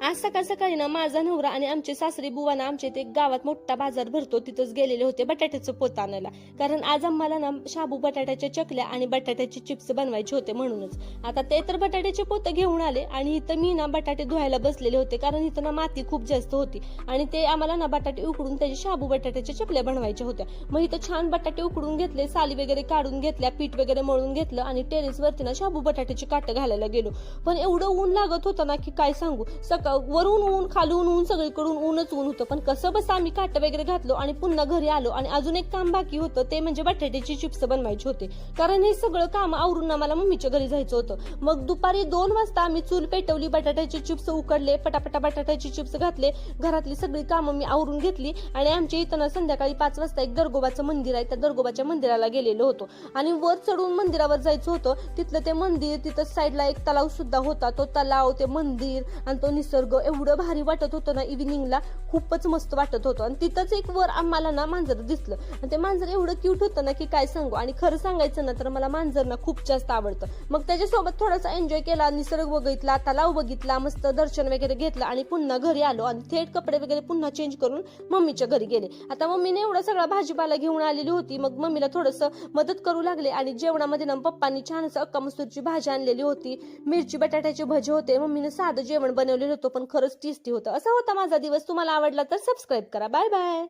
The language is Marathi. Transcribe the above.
आज सकाळ सकाळी ना माझा नवरा आणि आमचे सासरी बुवा ना आमच्या इथे गावात मोठा बाजार भरतो तिथंच गेलेले होते बटाट्याचं पोत आणायला. कारण आज आम्हाला ना शाबू बटाट्याच्या चकल्या आणि बटाट्याचे चिप्स बनवायचे होते म्हणूनच. आता ते तर बटाट्याचे पोत घेऊन आले आणि इथं मी ना बटाटे धुवायला बसलेले होते कारण इथं ना माती खूप जास्त होती आणि ते आम्हाला ना बटाटे उकडून त्याचे शाबू बटाट्याच्या चकल्या बनवायच्या होत्या. मग इथं छान बटाटे उकडून घेतले, साली वगैरे काढून घेतल्या, पीठ वगैरे मळून घेतलं आणि टेरेसवरती ना शाबू बटाट्याची काटं घालायला गेलो. पण एवढं ऊन लागत होतं ना की काय सांगू. वरून ऊन, खालून ऊन, सगळीकडून ऊनच ऊन होतं. पण कसं बस आम्ही काटं वगैरे घातलो आणि पुन्हा घरी आलो आणि अजून एक काम बाकी होतं ते म्हणजे बटाट्याचे चिप्स बनवायचे होते. कारण हे सगळं काम आवरून आम्हाला मम्मीच्या घरी जायचं होतं. मग दुपारी 2 वाजता आम्ही चूल पेटवली, बटाट्याचे चिप्स उकडले, पटापटा बटाट्याचे चिप्स घातले, घरातली सगळी कामं मी आवरून घेतली आणि आमच्या इथं ना संध्याकाळी 5 वाजता एक दरगोबाचं मंदिर आहे, त्या दरगोबाच्या मंदिराला गेलेलो होतो आणि वर चढून मंदिरावर जायचं होतं. तिथलं ते मंदिर, तिथं साईडला एक तलाव सुद्धा होता. तो तलाव, ते मंदिर आणि तो निसर्ग एवढं भारी वाटत होतं ना. इव्हिनिंगला खूपच मस्त वाटत होतं आणि तिथंच एक वर आम्हाला ना मांजर दिसलं आणि ते मांजर एवढं क्यूट होतं ना की काय सांगू. आणि खरं सांगायचं ना तर मला मांजर ना खूप जास्त आवडतं. मग त्याच्यासोबत थोडासा एन्जॉय केला, निसर्ग बघितला, तलाव बघितला, मस्त दर्शन वगैरे घेतलं आणि पुन्हा घरी आलो आणि थेट कपडे वगैरे पुन्हा चेंज करून मम्मीच्या घरी गेले. आता मम्मीने एवढा सगळा भाजीपाला घेऊन आलेली होती. मग मम्मीला थोडंसं मदत करू लागले आणि जेवणामध्ये ना पप्पांनी छान असं अक्का मसूरची भाजी आणलेली होती, मिरची बटाट्याचे भजे होते, मम्मीने साधं जेवण बनवलेलं होतं पण खरंच टेस्टी होतं. असा होता माझा दिवस. तुम्हाला आवडला तर सबस्क्राईब करा. Bye bye.